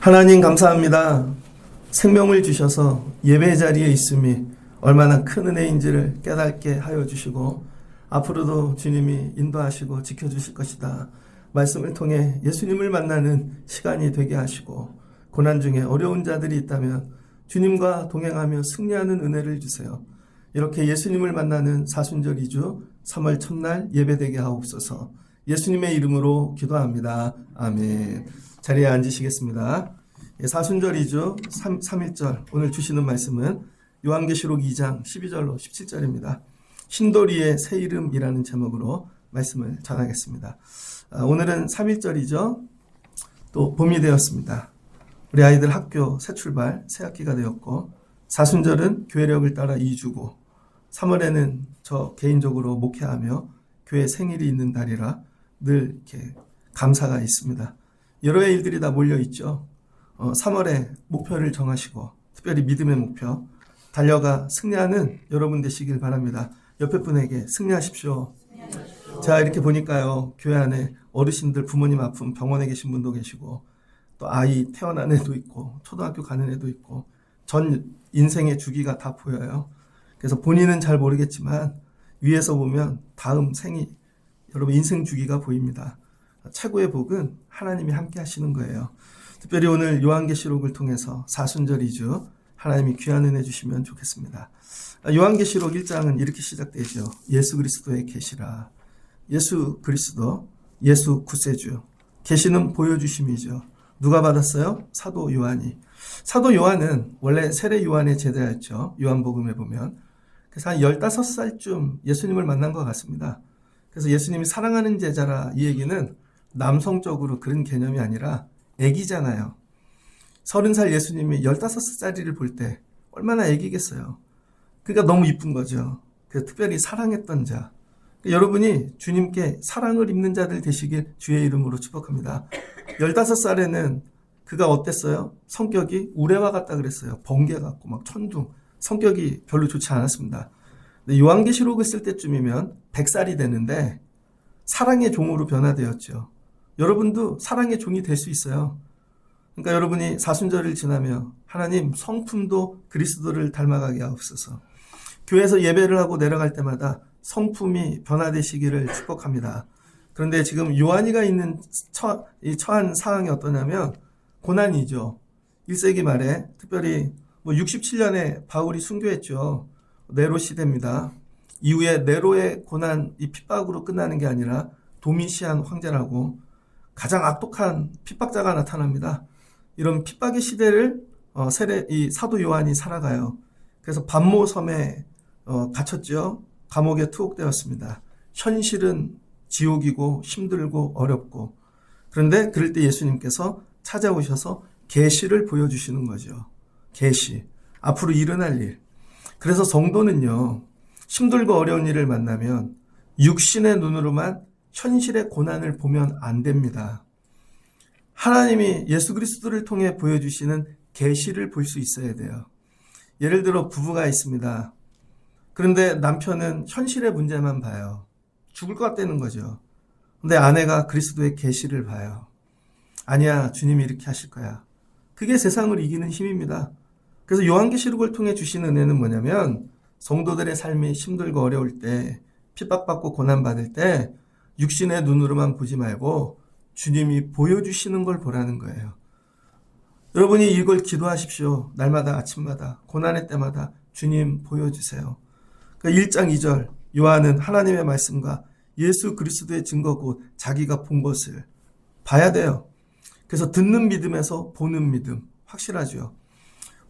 하나님 감사합니다. 생명을 주셔서 예배 자리에 있음이 얼마나 큰 은혜인지를 깨닫게 하여 주시고 앞으로도 주님이 인도하시고 지켜주실 것이다. 말씀을 통해 예수님을 만나는 시간이 되게 하시고 고난 중에 어려운 자들이 있다면 주님과 동행하며 승리하는 은혜를 주세요. 이렇게 예수님을 만나는 사순절 2주 3월 첫날 예배되게 하옵소서. 예수님의 이름으로 기도합니다. 아멘. 자리에 앉으시겠습니다. 사순절 2주 3일절 오늘 주시는 말씀은 요한계시록 2장 12절로 17절입니다. 신도리의 새 이름이라는 제목으로 말씀을 전하겠습니다. 오늘은 3일절이죠. 또 봄이 되었습니다. 우리 아이들 학교 새 출발, 새 학기가 되었고 사순절은 교회력을 따라 2주고 3월에는 저 개인적으로 목회하며 교회 생일이 있는 달이라 늘 이렇게 감사가 있습니다. 여러 일들이 다 몰려있죠. 3월에 목표를 정하시고 특별히 믿음의 목표 달려가 승리하는 여러분 되시길 바랍니다. 옆에 분에게 승리하십시오. 자, 이렇게 보니까요, 교회 안에 어르신들 부모님 아픈 병원에 계신 분도 계시고 또 아이 태어난 애도 있고 초등학교 가는 애도 있고 전 인생의 주기가 다 보여요. 그래서 본인은 잘 모르겠지만 위에서 보면 다음 생이 여러분 인생 주기가 보입니다. 최고의 복은 하나님이 함께 하시는 거예요. 특별히 오늘 요한계시록을 통해서 사순절 2주 하나님이 귀한 은혜 주시면 좋겠습니다. 요한계시록 1장은 이렇게 시작되죠. 예수 그리스도의 계시라. 예수 그리스도, 예수 구세주. 계시는 보여주심이죠. 누가 받았어요? 사도 요한이. 사도 요한은 원래 세례 요한의 제자였죠. 요한복음에 보면. 그래서 한 15살쯤 예수님을 만난 것 같습니다. 그래서 예수님이 사랑하는 제자라 이 얘기는 남성적으로 그런 개념이 아니라 애기잖아요. 30살 예수님이 15살짜리를 볼 때 얼마나 애기겠어요. 그러니까 너무 이쁜 거죠. 그래서 특별히 사랑했던 자. 여러분이 주님께 사랑을 입는 자들 되시길 주의 이름으로 축복합니다. 15살에는 그가 어땠어요? 성격이 우레와 같다 그랬어요. 번개 같고 막 천둥. 성격이 별로 좋지 않았습니다. 근데 요한계시록을 쓸 때쯤이면 100살이 되는데 사랑의 종으로 변화되었죠. 여러분도 사랑의 종이 될 수 있어요. 그러니까 여러분이 사순절을 지나며 하나님 성품도 그리스도를 닮아가게 하옵소서. 교회에서 예배를 하고 내려갈 때마다 성품이 변화되시기를 축복합니다. 그런데 지금 요한이가 있는 처한 상황이 어떠냐면 고난이죠. 1세기 말에 특별히 67년에 바울이 순교했죠. 네로 시대입니다. 이후에 네로의 고난, 이 핍박으로 끝나는 게 아니라 도미시안 황제라고 가장 악독한 핍박자가 나타납니다. 이런 핍박의 시대를 이 사도 요한이 살아가요. 그래서 반모섬에 갇혔죠. 감옥에 투옥되었습니다. 현실은 지옥이고 힘들고 어렵고 그런데 그럴 때 예수님께서 찾아오셔서 계시를 보여주시는 거죠. 계시. 앞으로 일어날 일. 그래서 성도는요. 힘들고 어려운 일을 만나면 육신의 눈으로만 현실의 고난을 보면 안 됩니다. 하나님이 예수 그리스도를 통해 보여주시는 계시를 볼 수 있어야 돼요. 예를 들어 부부가 있습니다. 그런데 남편은 현실의 문제만 봐요. 죽을 것 같다는 거죠. 근데 아내가 그리스도의 계시를 봐요. 아니야, 주님이 이렇게 하실 거야. 그게 세상을 이기는 힘입니다. 그래서 요한계시록을 통해 주시는 은혜는 뭐냐면 성도들의 삶이 힘들고 어려울 때 핍박받고 고난받을 때 육신의 눈으로만 보지 말고 주님이 보여주시는 걸 보라는 거예요. 여러분이 이걸 기도하십시오. 날마다 아침마다 고난의 때마다 주님 보여주세요. 1장 2절 요한은 하나님의 말씀과 예수 그리스도의 증거 곧 자기가 본 것을 봐야 돼요. 그래서 듣는 믿음에서 보는 믿음 확실하죠.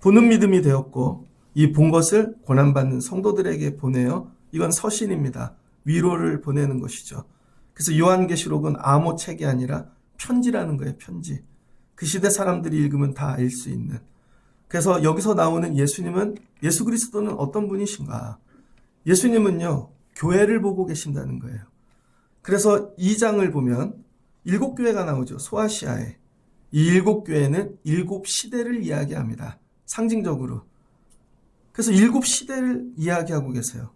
보는 믿음이 되었고 이 본 것을 고난받는 성도들에게 보내요. 이건 서신입니다. 위로를 보내는 것이죠. 그래서 요한계시록은 암호책이 아니라 편지라는 거예요. 편지. 그 시대 사람들이 읽으면 다 알 수 있는. 그래서 여기서 나오는 예수님은 예수 그리스도는 어떤 분이신가? 예수님은요. 교회를 보고 계신다는 거예요. 그래서 2장을 보면 7교회가 나오죠. 소아시아에. 이 7교회는 7시대를 이야기합니다. 상징적으로. 그래서 7시대를 이야기하고 계세요.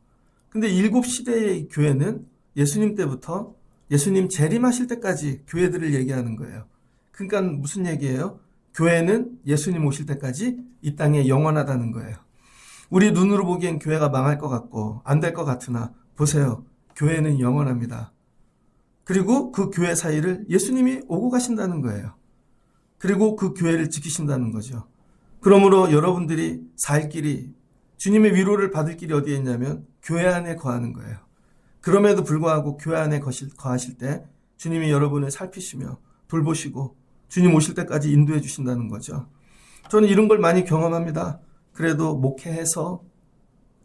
근데 7시대의 교회는 예수님 때부터 예수님 재림하실 때까지 교회들을 얘기하는 거예요. 그러니까 무슨 얘기예요? 교회는 예수님 오실 때까지 이 땅에 영원하다는 거예요. 우리 눈으로 보기엔 교회가 망할 것 같고 안 될 것 같으나 보세요. 교회는 영원합니다. 그리고 그 교회 사이를 예수님이 오고 가신다는 거예요. 그리고 그 교회를 지키신다는 거죠. 그러므로 여러분들이 살 길이, 주님의 위로를 받을 길이 어디에 있냐면 교회 안에 거하는 거예요. 그럼에도 불구하고 교회 안에 거하실 때 주님이 여러분을 살피시며 돌보시고 주님 오실 때까지 인도해 주신다는 거죠. 저는 이런 걸 많이 경험합니다. 그래도 목회해서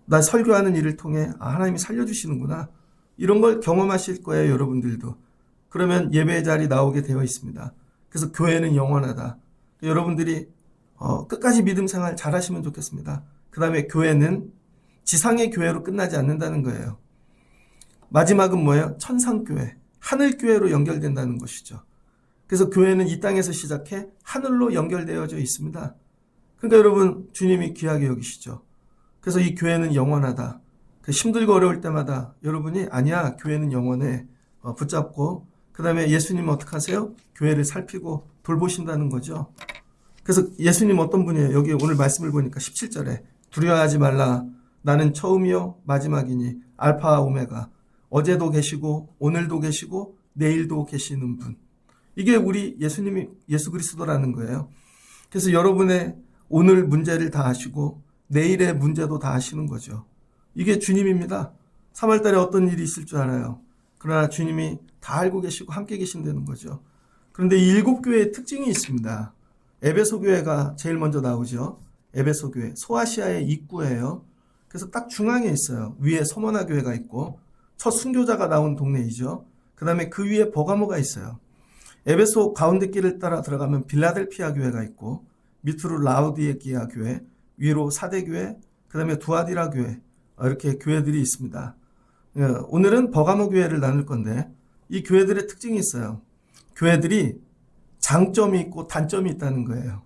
나 설교하는 일을 통해 하나님이 살려주시는구나. 이런 걸 경험하실 거예요, 여러분들도. 그러면 예배 자리 나오게 되어 있습니다. 그래서 교회는 영원하다. 여러분들이 끝까지 믿음 생활 잘 하시면 좋겠습니다. 그 다음에 교회는 지상의 교회로 끝나지 않는다는 거예요. 마지막은 뭐예요? 천상교회, 하늘교회로 연결된다는 것이죠. 그래서 교회는 이 땅에서 시작해 하늘로 연결되어져 있습니다. 그러니까 여러분, 주님이 귀하게 여기시죠. 그래서 이 교회는 영원하다. 힘들고 어려울 때마다 여러분이 아니야, 교회는 영원해. 붙잡고 그 다음에 예수님은 어떻게 하세요? 교회를 살피고 돌보신다는 거죠. 그래서 예수님 어떤 분이에요? 여기 오늘 말씀을 보니까 17절에 두려워하지 말라. 나는 처음이요 마지막이니 알파와 오메가. 어제도 계시고 오늘도 계시고 내일도 계시는 분. 이게 우리 예수님이 예수 그리스도라는 거예요. 그래서 여러분의 오늘 문제를 다 아시고 내일의 문제도 다 아시는 거죠. 이게 주님입니다. 3월 달에 어떤 일이 있을 줄 알아요. 그러나 주님이 다 알고 계시고 함께 계신다는 거죠. 그런데 이 7교회의 특징이 있습니다. 에베소 교회가 제일 먼저 나오죠. 에베소 교회, 소아시아의 입구예요. 그래서 딱 중앙에 있어요. 위에 서머나 교회가 있고 첫 순교자가 나온 동네이죠. 그 다음에 그 위에 버가모가 있어요. 에베소 가운데 길을 따라 들어가면 빌라델피아 교회가 있고 밑으로 라우디에기아 교회, 위로 사대교회, 그 다음에 두아디라 교회, 이렇게 교회들이 있습니다. 오늘은 버가모 교회를 나눌 건데 이 교회들의 특징이 있어요. 교회들이 장점이 있고 단점이 있다는 거예요.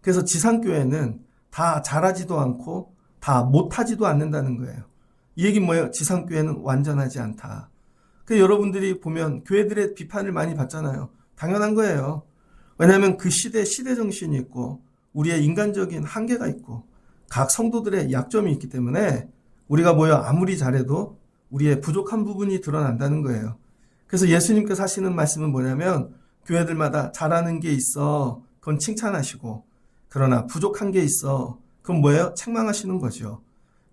그래서 지상교회는 다 잘하지도 않고 다 못하지도 않는다는 거예요. 이 얘기는 뭐예요? 지상교회는 완전하지 않다. 여러분들이 보면 교회들의 비판을 많이 받잖아요. 당연한 거예요. 왜냐하면 그 시대 정신이 있고 우리의 인간적인 한계가 있고 각 성도들의 약점이 있기 때문에 우리가 아무리 잘해도 우리의 부족한 부분이 드러난다는 거예요. 그래서 예수님께서 하시는 말씀은 뭐냐면 교회들마다 잘하는 게 있어. 그건 칭찬하시고 그러나 부족한 게 있어. 그건 뭐예요? 책망하시는 거죠.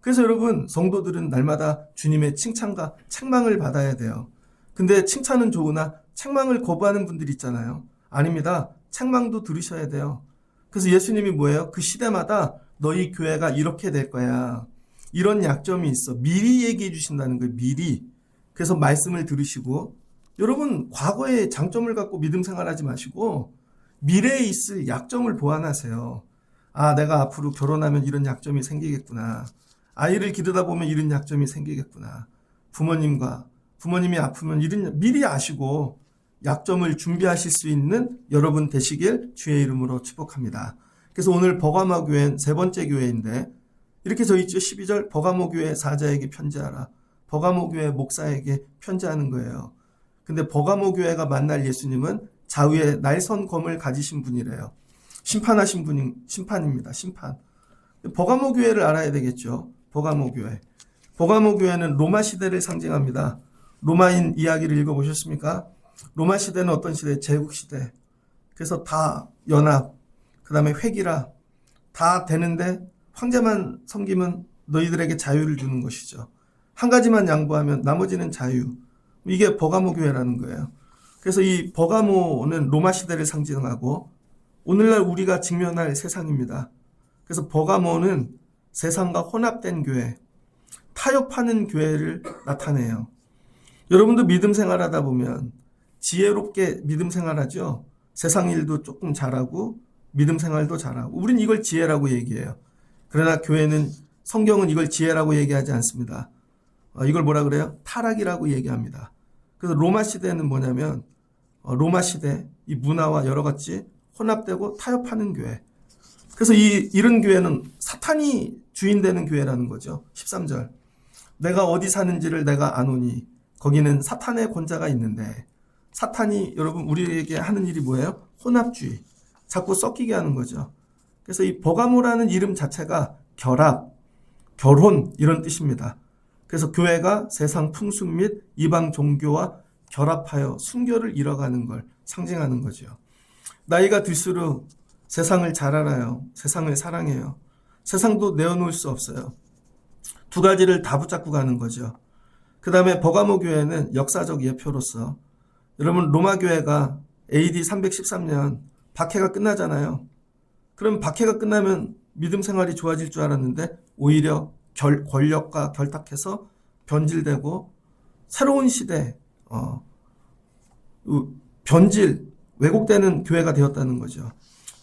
그래서 여러분 성도들은 날마다 주님의 칭찬과 책망을 받아야 돼요. 근데 칭찬은 좋으나 책망을 거부하는 분들이 있잖아요. 아닙니다. 책망도 들으셔야 돼요. 그래서 예수님이 뭐예요? 그 시대마다 너희 교회가 이렇게 될 거야. 이런 약점이 있어. 미리 얘기해 주신다는 거예요. 미리. 그래서 말씀을 들으시고 여러분 과거의 장점을 갖고 믿음 생활하지 마시고 미래에 있을 약점을 보완하세요. 내가 앞으로 결혼하면 이런 약점이 생기겠구나. 아이를 기르다 보면 이런 약점이 생기겠구나. 부모님이 아프면 미리 아시고 약점을 준비하실 수 있는 여러분 되시길 주의 이름으로 축복합니다. 그래서 오늘 버가모 교회는 세 번째 교회인데 이렇게 저 있죠. 12절 버가모 교회 사자에게 편지하라. 버가모 교회 목사에게 편지하는 거예요. 근데 버가모 교회가 만날 예수님은 좌우에 날선 검을 가지신 분이래요. 심판입니다. 심판. 버가모 교회를 알아야 되겠죠. 버가모 교회. 버가모 교회는 로마 시대를 상징합니다. 로마인 이야기를 읽어보셨습니까? 로마 시대는 어떤 시대? 제국 시대. 그래서 다 연합, 그 다음에 회기라 다 되는데 황제만 섬기면 너희들에게 자유를 주는 것이죠. 한 가지만 양보하면 나머지는 자유. 이게 버가모 교회라는 거예요. 그래서 이 버가모는 로마 시대를 상징하고 오늘날 우리가 직면할 세상입니다. 그래서 버가모는 세상과 혼합된 교회, 타협하는 교회를 나타내요. 여러분도 믿음 생활하다 보면 지혜롭게 믿음 생활하죠. 세상 일도 조금 잘하고 믿음 생활도 잘하고 우린 이걸 지혜라고 얘기해요. 그러나 교회는 성경은 이걸 지혜라고 얘기하지 않습니다. 이걸 뭐라 그래요? 타락이라고 얘기합니다. 그래서 로마 시대는 뭐냐면 로마 시대 이 문화와 여러 가지 혼합되고 타협하는 교회. 그래서 이런 교회는 사탄이 주인되는 교회라는 거죠. 13절. 내가 어디 사는지를 내가 아노니 거기는 사탄의 권자가 있는데 사탄이 여러분 우리에게 하는 일이 뭐예요? 혼합주의. 자꾸 섞이게 하는 거죠. 그래서 이 버가모라는 이름 자체가 결합, 결혼 이런 뜻입니다. 그래서 교회가 세상 풍습 및 이방 종교와 결합하여 순결을 이뤄가는 걸 상징하는 거죠. 나이가 들수록 세상을 잘 알아요. 세상을 사랑해요. 세상도 내어놓을 수 없어요. 두 가지를 다 붙잡고 가는 거죠. 그 다음에 버가모 교회는 역사적 예표로서 여러분 로마 교회가 AD 313년 박해가 끝나잖아요. 그럼 박해가 끝나면 믿음 생활이 좋아질 줄 알았는데 오히려 권력과 결탁해서 변질되고 새로운 시대 변질 왜곡되는 교회가 되었다는 거죠.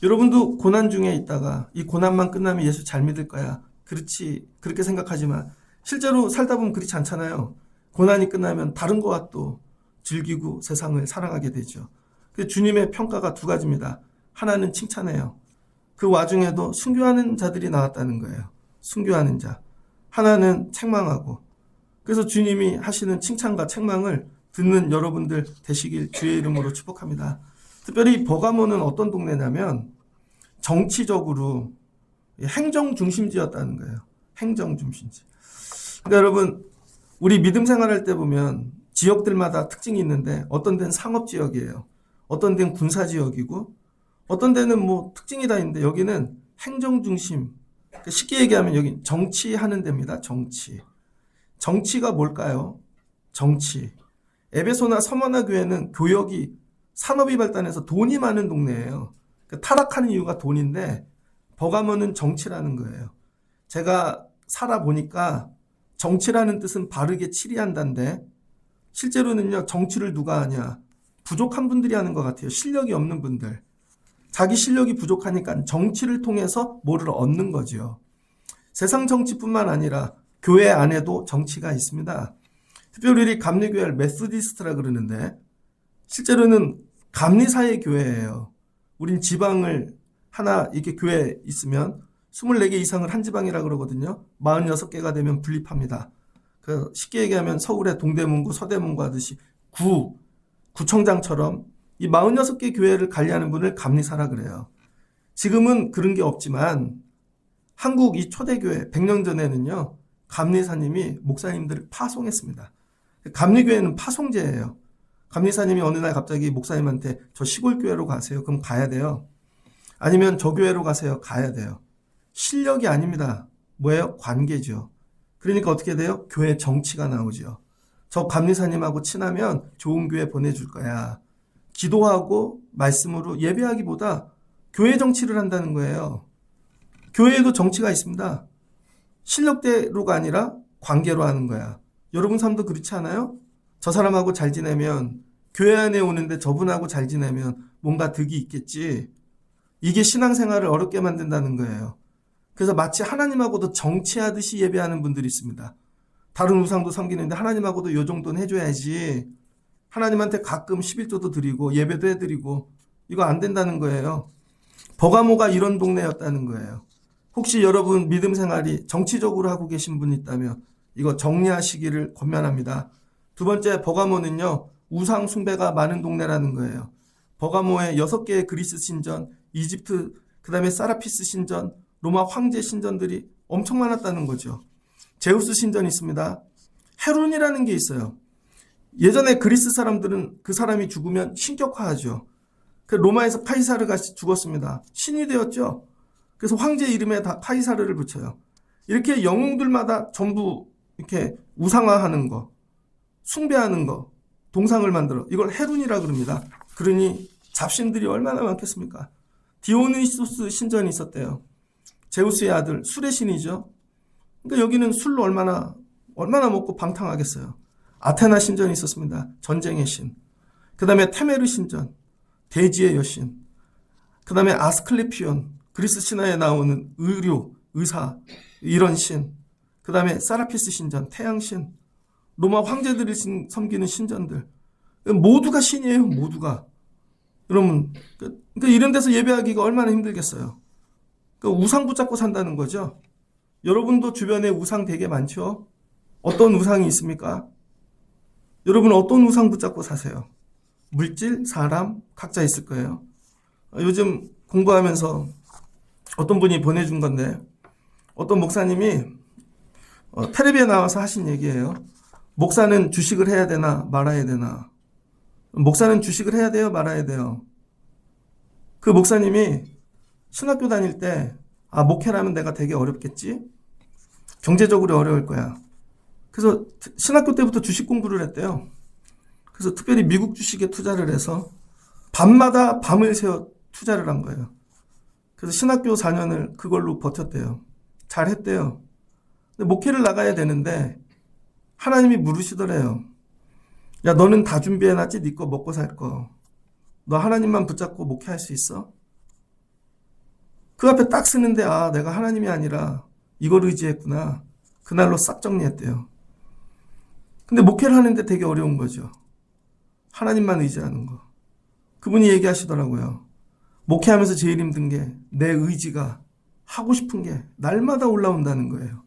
여러분도 고난 중에 있다가 이 고난만 끝나면 예수 잘 믿을 거야. 그렇게 생각하지만 실제로 살다 보면 그렇지 않잖아요. 고난이 끝나면 다른 것과 또 즐기고 세상을 사랑하게 되죠. 주님의 평가가 두 가지입니다. 하나는 칭찬해요. 그 와중에도 순교하는 자들이 나왔다는 거예요. 순교하는 자. 하나는 책망하고. 그래서 주님이 하시는 칭찬과 책망을 듣는 여러분들 되시길 주의 이름으로 축복합니다. 특별히 버가모는 어떤 동네냐면 정치적으로 행정 중심지였다는 거예요. 행정 중심지. 그러니까 여러분 우리 믿음 생활할 때 보면 지역들마다 특징이 있는데 어떤 데는 상업지역이에요. 어떤 데는 군사지역이고 어떤 데는 뭐 특징이 다 있는데 여기는 행정 중심. 그러니까 쉽게 얘기하면 여기 정치하는 데입니다. 정치. 정치가 뭘까요? 정치. 에베소나 서머나 교회는 교역이 산업이 발달해서 돈이 많은 동네예요. 그러니까 타락하는 이유가 돈인데 버가모는 정치라는 거예요. 제가 살아보니까 정치라는 뜻은 바르게 치리한다인데 실제로는요 정치를 누가 하냐 부족한 분들이 하는 것 같아요. 실력이 없는 분들. 자기 실력이 부족하니까 정치를 통해서 뭐를 얻는 거죠. 세상 정치뿐만 아니라 교회 안에도 정치가 있습니다. 특별히 우리 감리교회를 메소디스트라 그러는데 실제로는 감리사의 교회예요. 우린 지방을 하나 이렇게 교회에 있으면 24개 이상을 한 지방이라 그러거든요. 46개가 되면 분립합니다. 그 쉽게 얘기하면 서울의 동대문구, 서대문구 하듯이 구청장처럼 이 46개 교회를 관리하는 분을 감리사라 그래요. 지금은 그런 게 없지만 한국 이 초대교회 100년 전에는요. 감리사님이 목사님들을 파송했습니다. 감리교회는 파송제예요. 감리사님이 어느 날 갑자기 목사님한테 저 시골교회로 가세요. 그럼 가야 돼요. 아니면 저 교회로 가세요. 가야 돼요. 실력이 아닙니다. 뭐예요? 관계죠. 그러니까 어떻게 돼요? 교회 정치가 나오죠. 저 감리사님하고 친하면 좋은 교회 보내줄 거야. 기도하고 말씀으로 예배하기보다 교회 정치를 한다는 거예요. 교회에도 정치가 있습니다. 실력대로가 아니라 관계로 하는 거야. 여러분 삶도 그렇지 않아요? 저 사람하고 잘 지내면 교회 안에 오는데 저분하고 잘 지내면 뭔가 득이 있겠지. 이게 신앙생활을 어렵게 만든다는 거예요. 그래서 마치 하나님하고도 정치하듯이 예배하는 분들이 있습니다. 다른 우상도 섬기는데 하나님하고도 요 정도는 해줘야지. 하나님한테 가끔 11조도 드리고 예배도 해드리고 이거 안 된다는 거예요. 버가모가 이런 동네였다는 거예요. 혹시 여러분 믿음 생활이 정치적으로 하고 계신 분 있다면 이거 정리하시기를 권면합니다. 두 번째 버가모는요. 우상 숭배가 많은 동네라는 거예요. 버가모에 6개의 그리스 신전, 이집트, 그 다음에 사라피스 신전, 로마 황제 신전들이 엄청 많았다는 거죠. 제우스 신전이 있습니다. 헤론이라는 게 있어요. 예전에 그리스 사람들은 그 사람이 죽으면 신격화하죠. 그 로마에서 카이사르가 죽었습니다. 신이 되었죠. 그래서 황제 이름에 다 카이사르를 붙여요. 이렇게 영웅들마다 전부 이렇게 우상화하는 거, 숭배하는 거, 동상을 만들어 이걸 헤룬이라 그럽니다. 그러니 잡신들이 얼마나 많겠습니까? 디오니소스 신전이 있었대요. 제우스의 아들 술의 신이죠. 그러니까 여기는 술로 얼마나 먹고 방탕하겠어요. 아테나 신전이 있었습니다. 전쟁의 신. 그 다음에 테메르 신전, 대지의 여신. 그 다음에 아스클레피온, 그리스 신화에 나오는 의료, 의사, 이런 신. 그 다음에 사라피스 신전, 태양신. 로마 황제들이 섬기는 신전들. 모두가 신이에요, 모두가. 여러분, 그러니까 이런 데서 예배하기가 얼마나 힘들겠어요. 그러니까 우상 붙잡고 산다는 거죠. 여러분도 주변에 우상 되게 많죠? 어떤 우상이 있습니까? 여러분 어떤 우상 붙잡고 사세요? 물질, 사람, 각자 있을 거예요. 요즘 공부하면서 어떤 분이 보내준 건데, 어떤 목사님이 텔레비에 나와서 하신 얘기예요. 목사는 주식을 해야 되나 말아야 되나. 목사는 주식을 해야 돼요, 말아야 돼요. 그 목사님이 신학교 다닐 때, 목회라면 내가 되게 어렵겠지? 경제적으로 어려울 거야. 그래서 신학교 때부터 주식 공부를 했대요. 그래서 특별히 미국 주식에 투자를 해서 밤마다 밤을 새워 투자를 한 거예요. 그래서 신학교 4년을 그걸로 버텼대요. 잘했대요. 근데 목회를 나가야 되는데 하나님이 물으시더래요. 야, 너는 다 준비해놨지? 네 거 먹고 살 거. 너 하나님만 붙잡고 목회할 수 있어? 그 앞에 딱 쓰는데 내가 하나님이 아니라 이걸 의지했구나. 그날로 싹 정리했대요. 근데 목회를 하는데 되게 어려운 거죠. 하나님만 의지하는 거. 그분이 얘기하시더라고요. 목회하면서 제일 힘든 게 내 의지가 하고 싶은 게 날마다 올라온다는 거예요.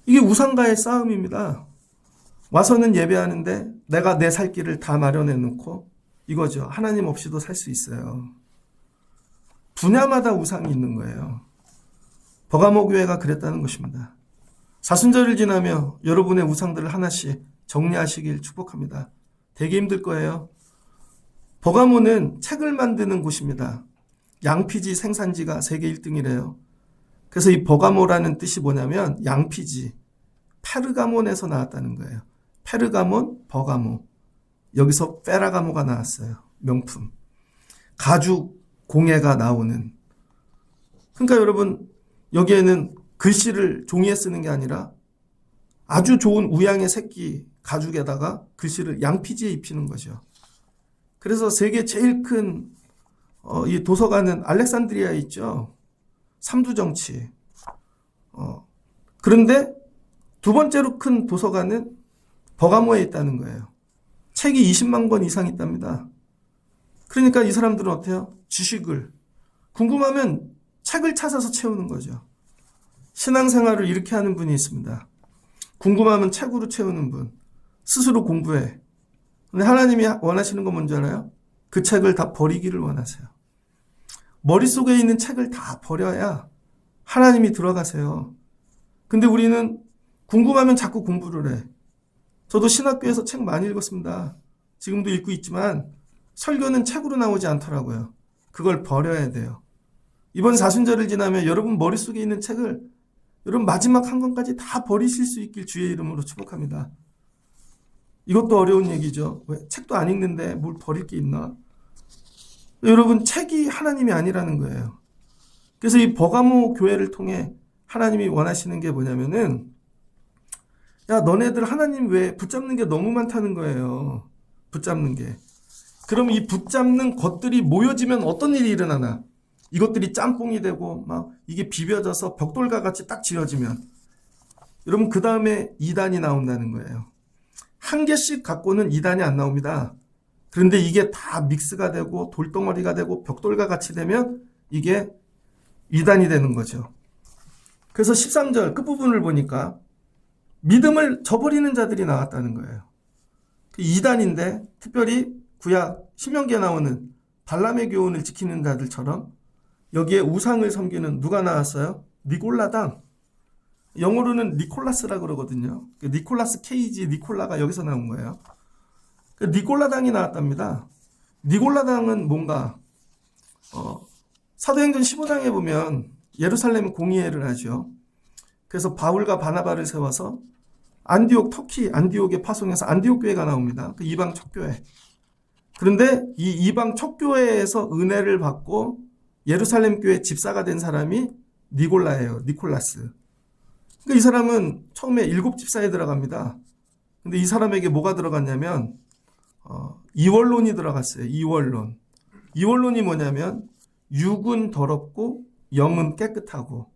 이게 우상과의 싸움입니다. 와서는 예배하는데 내가 내 살 길을 다 마련해 놓고 이거죠. 하나님 없이도 살 수 있어요. 분야마다 우상이 있는 거예요. 버가모 교회가 그랬다는 것입니다. 사순절을 지나며 여러분의 우상들을 하나씩 정리하시길 축복합니다. 되게 힘들 거예요. 버가모는 책을 만드는 곳입니다. 양피지 생산지가 세계 1등이래요. 그래서 이 버가모라는 뜻이 뭐냐면 양피지, 페르가몬에서 나왔다는 거예요. 페르가몬, 버가모. 여기서 페라가모가 나왔어요. 명품. 가죽, 공예가 나오는. 그러니까 여러분, 여기에는 글씨를 종이에 쓰는 게 아니라 아주 좋은 우양의 새끼 가죽에다가 글씨를 양피지에 입히는 거죠. 그래서 세계 제일 큰 이 도서관은 알렉산드리아에 있죠. 삼두정치. 그런데 두 번째로 큰 도서관은 버가모에 있다는 거예요. 책이 20만 권 이상 있답니다. 그러니까 이 사람들은 어때요? 지식을 궁금하면 책을 찾아서 채우는 거죠. 신앙생활을 이렇게 하는 분이 있습니다. 궁금하면 책으로 채우는 분. 스스로 공부해. 근데 하나님이 원하시는 건 뭔지 알아요? 그 책을 다 버리기를 원하세요. 머릿속에 있는 책을 다 버려야 하나님이 들어가세요. 근데 우리는 궁금하면 자꾸 공부를 해. 저도 신학교에서 책 많이 읽었습니다. 지금도 읽고 있지만 설교는 책으로 나오지 않더라고요. 그걸 버려야 돼요. 이번 사순절을 지나면 여러분 머릿속에 있는 책을 여러분 마지막 한 권까지 다 버리실 수 있길 주의 이름으로 축복합니다. 이것도 어려운 얘기죠. 왜? 책도 안 읽는데 뭘 버릴 게 있나? 여러분 책이 하나님이 아니라는 거예요. 그래서 이 버가모 교회를 통해 하나님이 원하시는 게 뭐냐면은 야, 너네들 하나님 왜 붙잡는 게 너무 많다는 거예요. 붙잡는 게. 그럼 이 붙잡는 것들이 모여지면 어떤 일이 일어나나? 이것들이 짬뽕이 되고 막 이게 비벼져서 벽돌과 같이 딱 지어지면 여러분 그 다음에 2단이 나온다는 거예요. 한 개씩 갖고는 2단이 안 나옵니다. 그런데 이게 다 믹스가 되고 돌덩어리가 되고 벽돌과 같이 되면 이게 2단이 되는 거죠. 그래서 13절 끝부분을 보니까 믿음을 저버리는 자들이 나왔다는 거예요. 2단인데 특별히 구약 신명기에 나오는 발람의 교훈을 지키는 자들처럼 여기에 우상을 섬기는 누가 나왔어요? 니골라당. 영어로는 니콜라스라 그러거든요. 니콜라스 케이지, 니콜라가 여기서 나온 거예요. 니골라당이 나왔답니다. 니골라당은 뭔가 사도행전 15장에 보면 예루살렘 공의회를 하죠. 그래서 바울과 바나바를 세워서 안디옥, 터키 안디옥에 파송해서 안디옥 교회가 나옵니다. 그 이방 첫 교회. 그런데 이 이방 첫 교회에서 은혜를 받고 예루살렘 교회 집사가 된 사람이 니골라예요. 니콜라스. 그러니까 이 사람은 처음에 7집사에 들어갑니다. 근데 이 사람에게 뭐가 들어갔냐면 이원론이 들어갔어요. 이원론. 이원론이 뭐냐면 육은 더럽고 영은 깨끗하고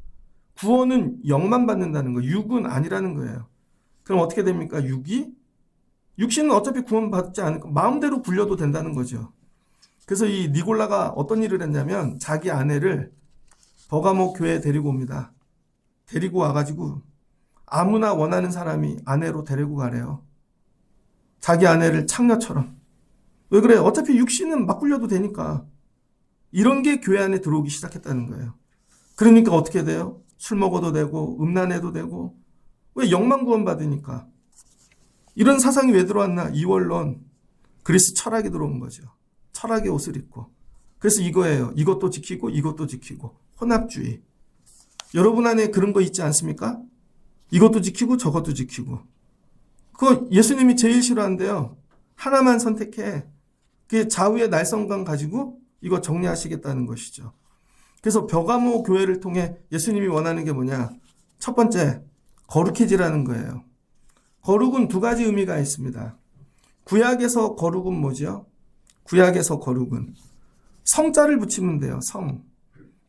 구원은 영만 받는다는 거예요. 육은 아니라는 거예요. 그럼 어떻게 됩니까? 육신은 어차피 구원받지 않을까 마음대로 굴려도 된다는 거죠. 그래서 이 니골라가 어떤 일을 했냐면 자기 아내를 버가모 교회에 데리고 옵니다. 데리고 와가지고 아무나 원하는 사람이 아내로 데리고 가래요. 자기 아내를 창녀처럼. 왜 그래? 어차피 육신은 막 굴려도 되니까. 이런 게 교회 안에 들어오기 시작했다는 거예요. 그러니까 어떻게 돼요? 술 먹어도 되고 음란해도 되고. 왜? 영만 구원받으니까. 이런 사상이 왜 들어왔나? 이원론, 그리스 철학이 들어온 거죠. 철학의 옷을 입고. 그래서 이거예요. 이것도 지키고 이것도 지키고. 혼합주의. 여러분 안에 그런 거 있지 않습니까? 이것도 지키고 저것도 지키고. 그거 예수님이 제일 싫어한대요. 하나만 선택해. 그게 좌우의 날성감 가지고 이거 정리하시겠다는 것이죠. 그래서 벼가모 교회를 통해 예수님이 원하는 게 뭐냐? 첫 번째, 거룩해지라는 거예요. 거룩은 두 가지 의미가 있습니다. 구약에서 거룩은 뭐죠? 구약에서 거룩은 성자를 붙이면 돼요. 성.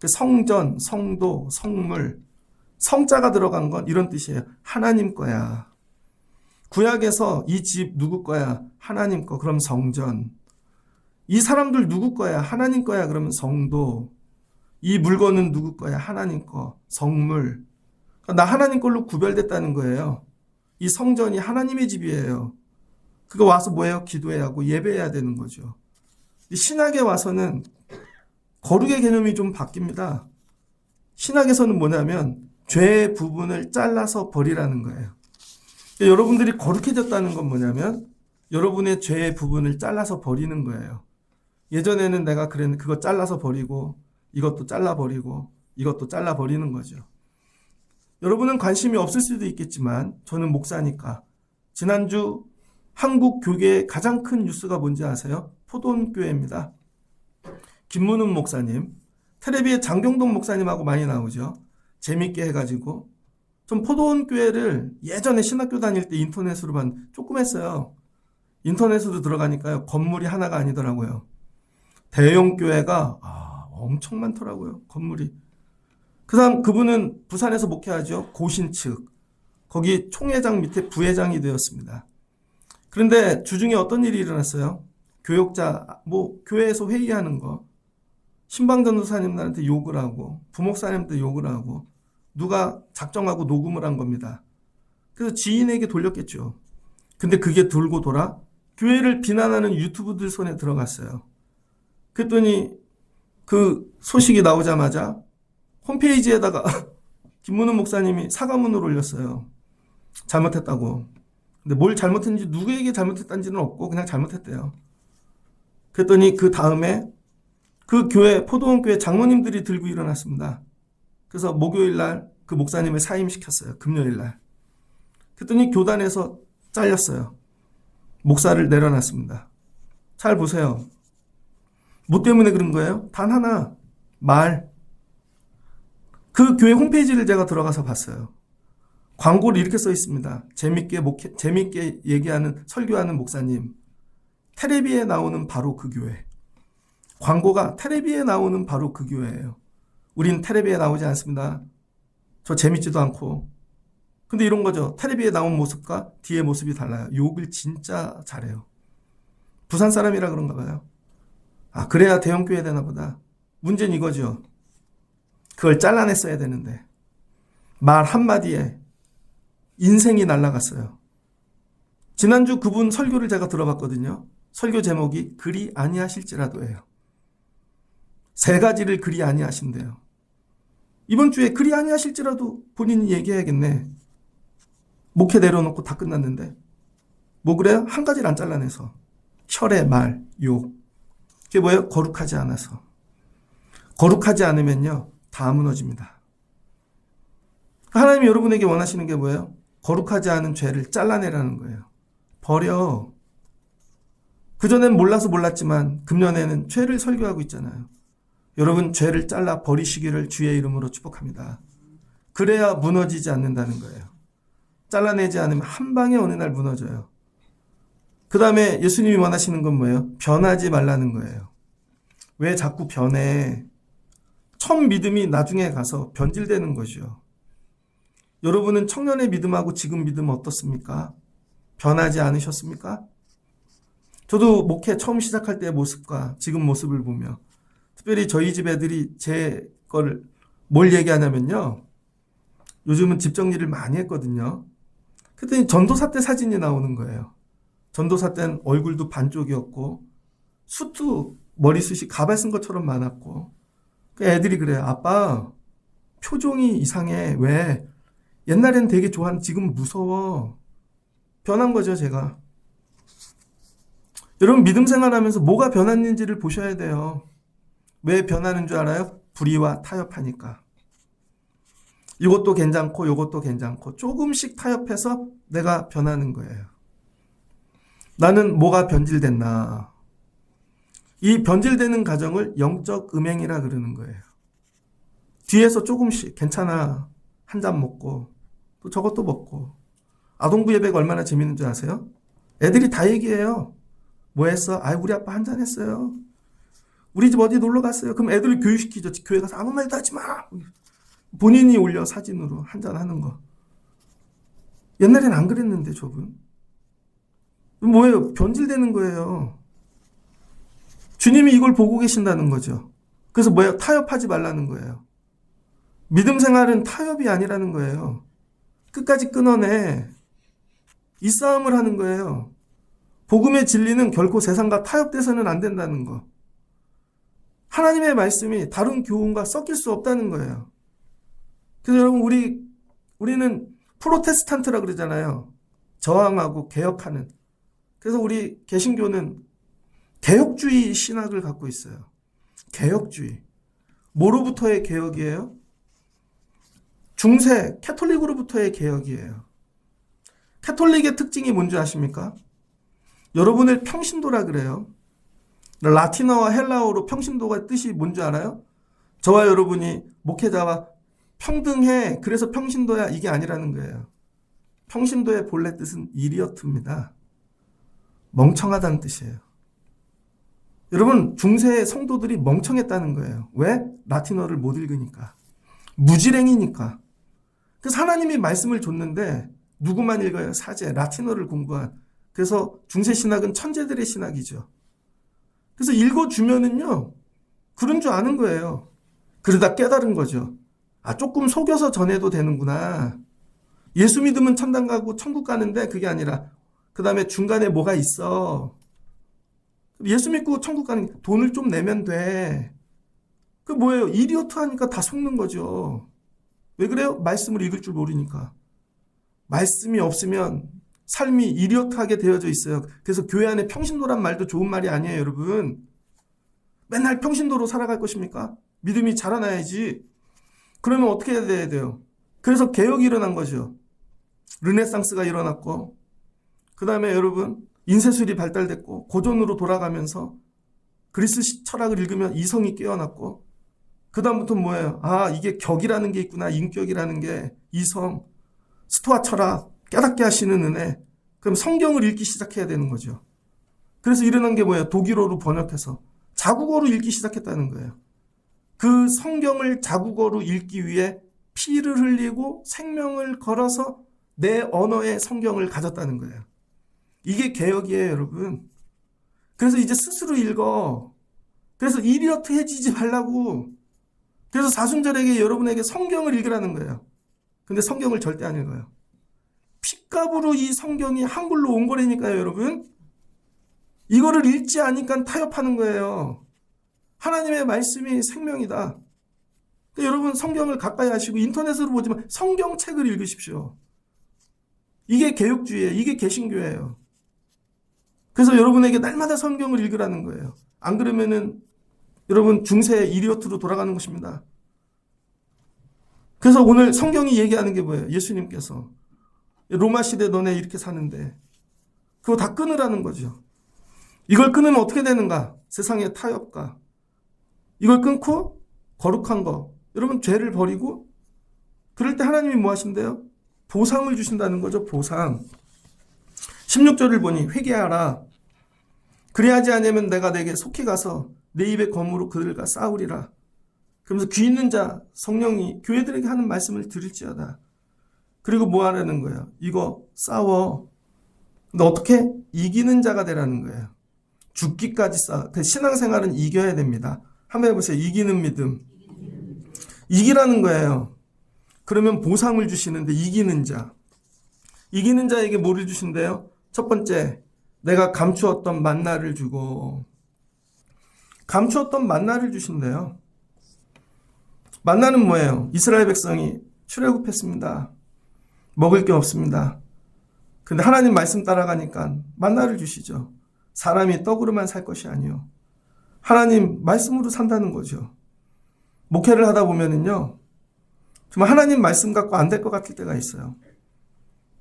성전, 성도, 성물. 성자가 들어간 건 이런 뜻이에요. 하나님 거야. 구약에서 이 집 누구 거야? 하나님 거. 그럼 성전. 이 사람들 누구 거야? 하나님 거야. 그러면 성도. 이 물건은 누구 거야? 하나님 거. 성물. 나 하나님 걸로 구별됐다는 거예요. 이 성전이 하나님의 집이에요. 그거 와서 뭐예요? 기도해야 하고 예배해야 되는 거죠. 신학에 와서는 거룩의 개념이 좀 바뀝니다. 신학에서는 뭐냐면 죄의 부분을 잘라서 버리라는 거예요. 여러분들이 거룩해졌다는 건 뭐냐면 여러분의 죄의 부분을 잘라서 버리는 거예요. 예전에는 내가 그랬는데 그거 잘라서 버리고 이것도 잘라버리고 이것도 잘라버리는 거죠. 여러분은 관심이 없을 수도 있겠지만 저는 목사니까 지난주 한국 교계의 가장 큰 뉴스가 뭔지 아세요? 포도원교회입니다. 김문훈 목사님, 텔레비에 장경동 목사님하고 많이 나오죠. 재밌게 해가지고 전 포도원교회를 예전에 신학교 다닐 때 인터넷으로 조금 했어요. 인터넷으로 들어가니까요. 건물이 하나가 아니더라고요. 대형 교회가 엄청 많더라고요. 건물이. 그 다음 그분은 부산에서 목회하죠. 고신 측. 거기 총회장 밑에 부회장이 되었습니다. 그런데 주중에 어떤 일이 일어났어요? 교역자, 교회에서 회의하는 거. 신방전도사님들한테 욕을 하고 부목사님한테 욕을 하고 누가 작정하고 녹음을 한 겁니다. 그래서 지인에게 돌렸겠죠. 근데 그게 돌고 돌아 교회를 비난하는 유튜브들 손에 들어갔어요. 그랬더니 그 소식이 나오자마자 홈페이지에다가 김문훈 목사님이 사과문을 올렸어요. 잘못했다고. 근데 뭘 잘못했는지 누구에게 잘못했다는지는 없고 그냥 잘못했대요. 그랬더니 그 다음에 그 교회 포도원교회 장로님들이 들고 일어났습니다. 그래서 목요일 날 그 목사님을 사임시켰어요. 금요일 날. 그랬더니 교단에서 잘렸어요. 목사를 내려놨습니다. 잘 보세요. 뭐 때문에 그런 거예요? 단 하나. 말. 그 교회 홈페이지를 제가 들어가서 봤어요. 광고를 이렇게 써 있습니다. 재밌게 얘기하는, 설교하는 목사님. 텔레비에 나오는 바로 그 교회. 광고가 텔레비에 나오는 바로 그 교회예요. 우린 텔레비에 나오지 않습니다. 저 재밌지도 않고. 근데 이런 거죠. 텔레비에 나온 모습과 뒤의 모습이 달라요. 욕을 진짜 잘해요. 부산 사람이라 그런가 봐요. 그래야 대형교회 되나 보다. 문제는 이거죠. 그걸 잘라냈어야 되는데 말 한마디에 인생이 날아갔어요. 지난주 그분 설교를 제가 들어봤거든요. 설교 제목이 그리 아니하실지라도예요. 세 가지를 그리 아니하신대요. 이번 주에 그리 아니하실지라도 본인이 얘기해야겠네. 목회 내려놓고 다 끝났는데 뭐 그래요? 한 가지를 안 잘라내서 혈의 말, 욕. 그게 뭐예요? 거룩하지 않아서. 거룩하지 않으면요 다 무너집니다. 하나님이 여러분에게 원하시는 게 뭐예요? 거룩하지 않은 죄를 잘라내라는 거예요. 버려. 그전엔 몰라서 몰랐지만 금년에는 죄를 설교하고 있잖아요. 여러분 죄를 잘라 버리시기를 주의 이름으로 축복합니다. 그래야 무너지지 않는다는 거예요. 잘라내지 않으면 한 방에 어느 날 무너져요. 그 다음에 예수님이 원하시는 건 뭐예요? 변하지 말라는 거예요. 왜 자꾸 변해? 첫 믿음이 나중에 가서 변질되는 거죠. 여러분은 청년의 믿음하고 지금 믿음 어떻습니까? 변하지 않으셨습니까? 저도 목회 처음 시작할 때의 모습과 지금 모습을 보며 특별히 저희 집 애들이 제 거를 뭘 얘기하냐면요. 요즘은 집 정리를 많이 했거든요. 그랬더니 전도사 때 사진이 나오는 거예요. 전도사 때는 얼굴도 반쪽이었고 수트 머리숱이 가발 쓴 것처럼 많았고, 그 애들이 그래요. 아빠, 표정이 이상해. 왜? 옛날엔 되게 좋아하는데 지금 무서워. 변한 거죠, 제가. 여러분, 믿음 생활하면서 뭐가 변했는지를 보셔야 돼요. 왜 변하는 줄 알아요? 불의와 타협하니까. 이것도 괜찮고 이것도 괜찮고 조금씩 타협해서 내가 변하는 거예요. 나는 뭐가 변질됐나? 이 변질되는 과정을 영적 음행이라 그러는 거예요. 뒤에서 조금씩 괜찮아. 한 잔 먹고 또 저것도 먹고. 아동부 예배가 얼마나 재밌는 줄 아세요? 애들이 다 얘기해요. 뭐 했어? 우리 아빠 한 잔 했어요. 우리 집 어디 놀러 갔어요. 그럼 애들을 교육시키죠. 교회 가서 아무 말도 하지 마. 본인이 올려 사진으로 한 잔 하는 거. 옛날엔 안 그랬는데 저분. 뭐예요? 변질되는 거예요. 주님이 이걸 보고 계신다는 거죠. 그래서 뭐예요? 타협하지 말라는 거예요. 믿음 생활은 타협이 아니라는 거예요. 끝까지 끊어내. 이 싸움을 하는 거예요. 복음의 진리는 결코 세상과 타협돼서는 안 된다는 거. 하나님의 말씀이 다른 교훈과 섞일 수 없다는 거예요. 그래서 여러분 우리는 프로테스탄트라 그러잖아요. 저항하고 개혁하는. 그래서 우리 개신교는 개혁주의 신학을 갖고 있어요. 개혁주의. 뭐로부터의 개혁이에요? 중세 캐톨릭으로부터의 개혁이에요. 캐톨릭의 특징이 뭔지 아십니까? 여러분을 평신도라 그래요. 라틴어와 헬라어로 평신도가 뜻이 뭔지 알아요? 저와 여러분이 목회자와 평등해. 그래서 평신도야. 이게 아니라는 거예요. 평신도의 본래 뜻은 이리어트입니다. 멍청하다는 뜻이에요. 여러분, 중세의 성도들이 멍청했다는 거예요. 왜? 라틴어를 못 읽으니까. 무지랭이니까. 그래서 하나님이 말씀을 줬는데 누구만 읽어요? 사제, 라틴어를 공부한. 그래서 중세 신학은 천재들의 신학이죠. 그래서 읽어주면은요, 그런 줄 아는 거예요. 그러다 깨달은 거죠. 조금 속여서 전해도 되는구나. 예수 믿으면 천당 가고 천국 가는데 그게 아니라 그 다음에 중간에 뭐가 있어. 예수 믿고 천국 가는 돈을 좀 내면 돼. 그 뭐예요? 이리오트 하니까 다 속는 거죠. 왜 그래요? 말씀을 읽을 줄 모르니까. 말씀이 없으면 삶이 이리오트하게 되어져 있어요. 그래서 교회 안에 평신도란 말도 좋은 말이 아니에요, 여러분. 맨날 평신도로 살아갈 것입니까? 믿음이 자라나야지. 그러면 어떻게 해야 돼요? 그래서 개혁이 일어난 거죠. 르네상스가 일어났고, 그 다음에 여러분, 인쇄술이 발달됐고, 고전으로 돌아가면서 그리스 철학을 읽으면 이성이 깨어났고, 그 다음부터 뭐예요? 이게 격이라는 게 있구나. 인격이라는 게, 이성, 스토아 철학, 깨닫게 하시는 은혜. 그럼 성경을 읽기 시작해야 되는 거죠. 그래서 일어난 게 뭐예요? 독일어로 번역해서 자국어로 읽기 시작했다는 거예요. 그 성경을 자국어로 읽기 위해 피를 흘리고 생명을 걸어서 내 언어의 성경을 가졌다는 거예요. 이게 개혁이에요, 여러분. 그래서 이제 스스로 읽어. 그래서 이리어트해지지 말라고. 그래서 사순절에게 여러분에게 성경을 읽으라는 거예요. 근데 성경을 절대 안 읽어요. 핏값으로 이 성경이 한글로 온 거라니까요, 여러분. 이거를 읽지 않으니까 타협하는 거예요. 하나님의 말씀이 생명이다. 그러니까 여러분 성경을 가까이 하시고 인터넷으로 보지만 성경책을 읽으십시오. 이게 개혁주의예요. 이게 개신교예요. 그래서 여러분에게 날마다 성경을 읽으라는 거예요. 안 그러면은 여러분 중세의 이리오트로 돌아가는 것입니다. 그래서 오늘 성경이 얘기하는 게 뭐예요? 예수님께서 로마 시대 너네 이렇게 사는데 그거 다 끊으라는 거죠. 이걸 끊으면 어떻게 되는가? 세상의 타협과 이걸 끊고 거룩한 거 여러분 죄를 버리고 그럴 때 하나님이 뭐 하신대요? 보상을 주신다는 거죠. 보상. 16절을 보니 회개하라. 그리하지 않으면 내가 내게 속히 가서 내 입의 검으로 그들과 싸우리라. 그러면서 귀 있는 자 성령이 교회들에게 하는 말씀을 들을지어다. 그리고 뭐 하라는 거예요? 이거 싸워. 근데 어떻게? 이기는 자가 되라는 거예요. 죽기까지 싸워. 신앙생활은 이겨야 됩니다. 한번 해보세요. 이기는 믿음. 이기라는 거예요. 그러면 보상을 주시는데 이기는 자. 이기는 자에게 뭐를 주신대요? 첫 번째, 내가 감추었던 만나를 주고 감추었던 만나를 주신대요. 만나는 뭐예요? 이스라엘 백성이 출애굽했습니다. 먹을 게 없습니다. 근데 하나님 말씀 따라가니까 만나를 주시죠. 사람이 떡으로만 살 것이 아니요. 하나님 말씀으로 산다는 거죠. 목회를 하다 보면은요, 정말 하나님 말씀 갖고 안 될 것 같을 때가 있어요.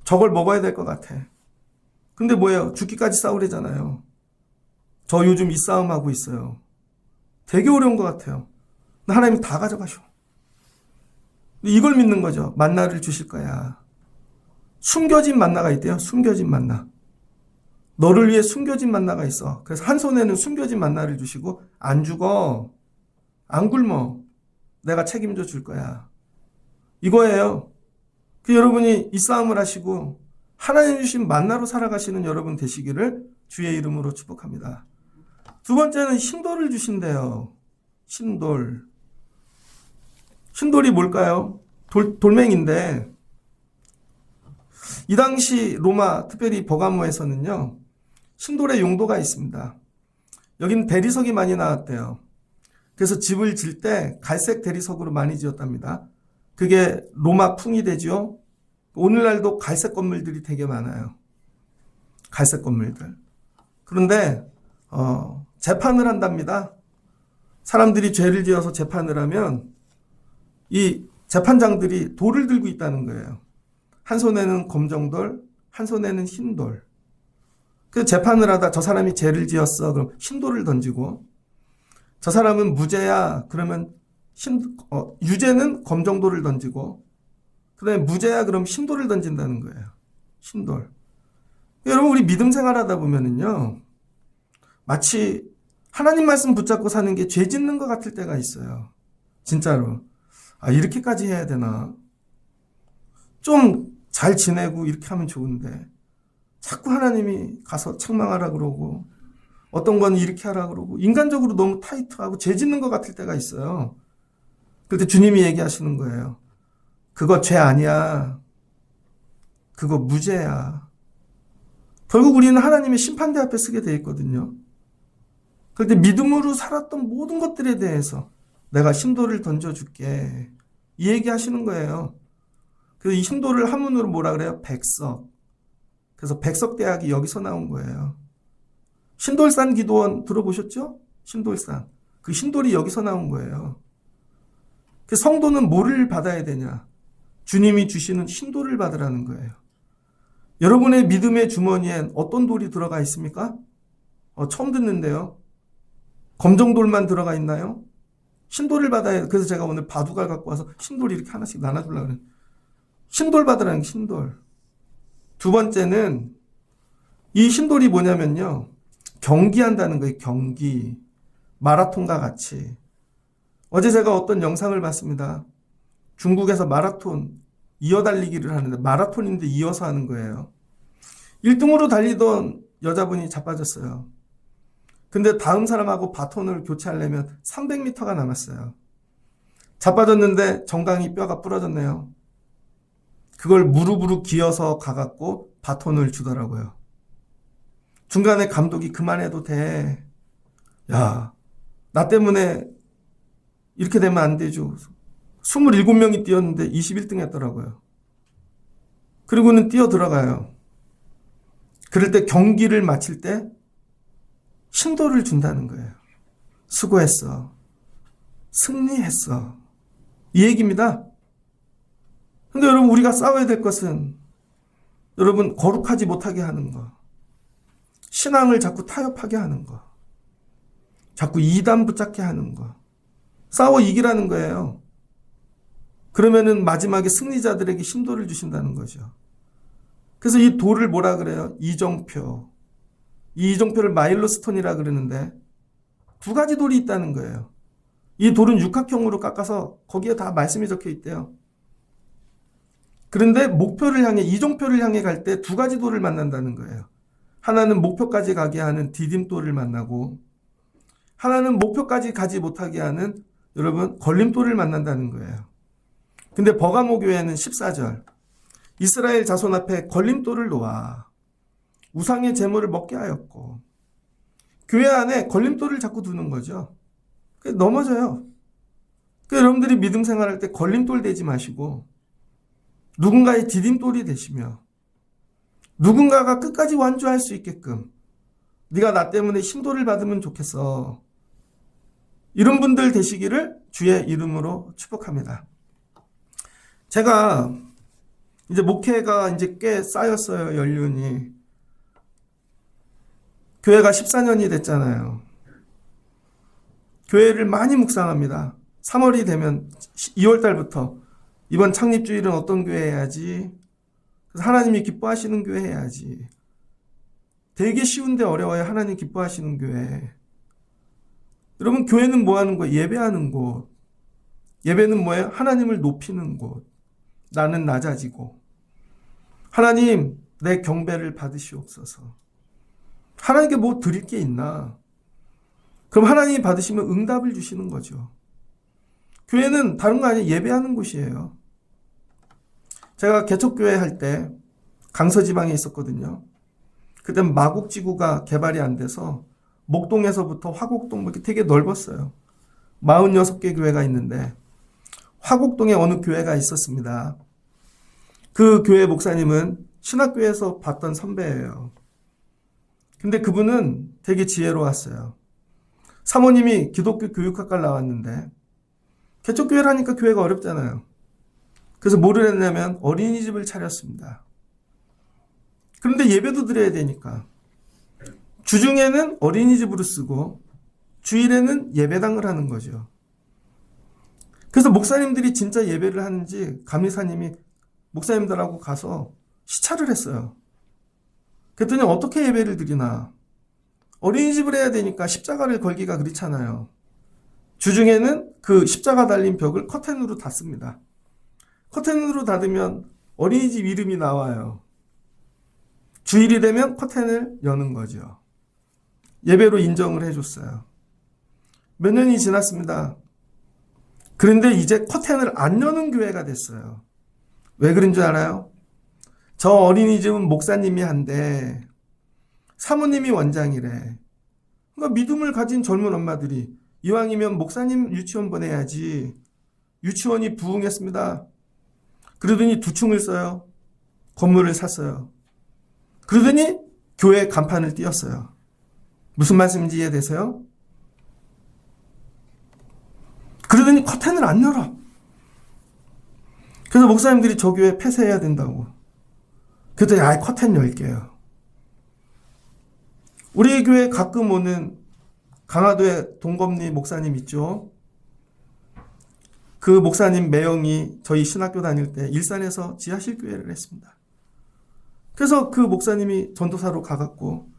저걸 먹어야 될 것 같아. 근데 뭐예요? 죽기까지 싸우래잖아요. 저 요즘 이 싸움하고 있어요. 되게 어려운 것 같아요. 근데 하나님이 다 가져가셔. 이걸 믿는 거죠. 만나를 주실 거야. 숨겨진 만나가 있대요. 숨겨진 만나. 너를 위해 숨겨진 만나가 있어. 그래서 한 손에는 숨겨진 만나를 주시고 안 죽어. 안 굶어. 내가 책임져 줄 거야. 이거예요. 그 여러분이 이 싸움을 하시고 하나님 주신 만나로 살아가시는 여러분 되시기를 주의 이름으로 축복합니다. 두 번째는 신돌을 주신대요. 신돌. 신돌이 뭘까요? 돌멩인데 이 당시 로마, 특별히 버가모에서는요, 신돌의 용도가 있습니다. 여기는 대리석이 많이 나왔대요. 그래서 집을 질 때 갈색 대리석으로 많이 지었답니다. 그게 로마 풍이 되죠. 오늘날도 갈색 건물들이 되게 많아요. 갈색 건물들. 그런데 재판을 한답니다. 사람들이 죄를 지어서 재판을 하면 이 재판장들이 돌을 들고 있다는 거예요. 한 손에는 검정돌, 한 손에는 흰돌. 그 재판을 하다 저 사람이 죄를 지었어. 그럼 흰돌을 던지고, 저 사람은 무죄야. 그러면 유죄는 검정돌을 던지고, 그 다음에 무죄야. 그럼 흰돌을 던진다는 거예요. 흰돌. 여러분, 우리 믿음 생활하다 보면은요, 마치 하나님 말씀 붙잡고 사는 게 죄 짓는 것 같을 때가 있어요. 진짜로. 아, 이렇게까지 해야 되나? 좀 잘 지내고 이렇게 하면 좋은데 자꾸 하나님이 가서 책망하라 그러고 어떤 건 이렇게 하라 그러고 인간적으로 너무 타이트하고 죄 짓는 것 같을 때가 있어요. 그때 주님이 얘기하시는 거예요. 그거 죄 아니야. 그거 무죄야. 결국 우리는 하나님의 심판대 앞에 서게 돼 있거든요. 그런데 믿음으로 살았던 모든 것들에 대해서 내가 신도를 던져줄게. 이 얘기 하시는 거예요. 그래서 이 신도를 한문으로 뭐라 그래요? 백석. 그래서 백석대학이 여기서 나온 거예요. 신돌산 기도원 들어보셨죠? 신돌산. 그 신돌이 여기서 나온 거예요. 그 성도는 뭐를 받아야 되냐? 주님이 주시는 신돌을 받으라는 거예요. 여러분의 믿음의 주머니엔 어떤 돌이 들어가 있습니까? 처음 듣는데요. 검정돌만 들어가 있나요? 신돌을 받아야, 그래서 제가 오늘 바둑알 갖고 와서 신돌 이렇게 하나씩 나눠주려고 그래요. 신돌 받으라는 게 신돌. 두 번째는 이 신돌이 뭐냐면요. 경기한다는 거예요. 경기. 마라톤과 같이. 어제 제가 어떤 영상을 봤습니다. 중국에서 마라톤 이어달리기를 하는데 마라톤인데 이어서 하는 거예요. 1등으로 달리던 여자분이 자빠졌어요. 근데 다음 사람하고 바톤을 교체하려면 300m가 남았어요. 자빠졌는데 정강이 뼈가 부러졌네요. 그걸 무릎으로 기어서 가갖고 바톤을 주더라고요. 중간에 감독이 그만해도 돼. 야, 나 때문에 이렇게 되면 안 되죠. 27명이 뛰었는데 21등 했더라고요. 그리고는 뛰어 들어가요. 그럴 때 경기를 마칠 때 신도를 준다는 거예요. 수고했어. 승리했어. 이 얘기입니다. 근데 여러분, 우리가 싸워야 될 것은 여러분, 거룩하지 못하게 하는 거. 신앙을 자꾸 타협하게 하는 거. 자꾸 이단 붙잡게 하는 거. 싸워 이기라는 거예요. 그러면은 마지막에 승리자들에게 신도를 주신다는 거죠. 그래서 이 돌을 뭐라 그래요? 이정표. 이 이정표를 마일로스톤이라 그러는데 두 가지 돌이 있다는 거예요. 이 돌은 육각형으로 깎아서 거기에 다 말씀이 적혀 있대요. 그런데 목표를 향해, 이정표를 향해 갈 때 두 가지 돌을 만난다는 거예요. 하나는 목표까지 가게 하는 디딤돌을 만나고, 하나는 목표까지 가지 못하게 하는 여러분 걸림돌을 만난다는 거예요. 근데 버가모 교회는 14절 이스라엘 자손 앞에 걸림돌을 놓아 우상의 제물을 먹게 하였고, 교회 안에 걸림돌을 자꾸 두는 거죠. 넘어져요. 여러분들이 믿음 생활할 때 걸림돌 되지 마시고 누군가의 디딤돌이 되시며 누군가가 끝까지 완주할 수 있게끔 네가 나 때문에 힘도를 받으면 좋겠어. 이런 분들 되시기를 주의 이름으로 축복합니다. 제가 이제 목회가 이제 꽤 쌓였어요. 연륜이. 교회가 14년이 됐잖아요. 교회를 많이 묵상합니다. 3월이 되면 2월 달부터 이번 창립주일은 어떤 교회 해야지, 하나님이 기뻐하시는 교회 해야지. 되게 쉬운데 어려워요. 하나님 기뻐하시는 교회. 여러분, 교회는 뭐 하는 거예요? 예배하는 곳. 예배는 뭐예요? 하나님을 높이는 곳. 나는 낮아지고. 하나님, 내 경배를 받으시옵소서. 하나님께 뭐 드릴 게 있나? 그럼 하나님이 받으시면 응답을 주시는 거죠. 교회는 다른 거 아니에요. 예배하는 곳이에요. 제가 개척교회 할 때 강서지방에 있었거든요. 그때 마곡지구가 개발이 안 돼서 목동에서부터 화곡동 이렇게 되게 넓었어요. 46개 교회가 있는데 화곡동에 어느 교회가 있었습니다. 그 교회 목사님은 신학교에서 봤던 선배예요. 근데 그분은 되게 지혜로웠어요. 사모님이 기독교 교육학과를 나왔는데 개척교회를 하니까 교회가 어렵잖아요. 그래서 뭐를 했냐면 어린이집을 차렸습니다. 그런데 예배도 드려야 되니까 주중에는 어린이집으로 쓰고 주일에는 예배당을 하는 거죠. 그래서 목사님들이 진짜 예배를 하는지 감리사님이 목사님들하고 가서 시찰을 했어요. 그랬더니 어떻게 예배를 드리나. 어린이집을 해야 되니까 십자가를 걸기가 그렇잖아요. 주중에는 그 십자가 달린 벽을 커튼으로 닫습니다. 커튼으로 닫으면 어린이집 이름이 나와요. 주일이 되면 커튼을 여는 거죠. 예배로 인정을 해줬어요. 몇 년이 지났습니다. 그런데 이제 커튼을 안 여는 교회가 됐어요. 왜 그런 줄 알아요? 저 어린이집은 목사님이 한대. 사모님이 원장이래. 그러니까 믿음을 가진 젊은 엄마들이 이왕이면 목사님 유치원 보내야지. 유치원이 부흥했습니다. 그러더니 2층을 써요. 건물을 샀어요. 그러더니 교회 간판을 띄웠어요. 무슨 말씀인지 이해되세요? 그러더니 커튼을 안 열어. 그래서 목사님들이 저 교회 폐쇄해야 된다고. 그랬더니 아예 커튼 열게요. 우리 교회 가끔 오는 강화도에 동검리 목사님 있죠. 그 목사님 매형이 저희 신학교 다닐 때 일산에서 지하실 교회를 했습니다. 그래서 그 목사님이 전도사로 가갖고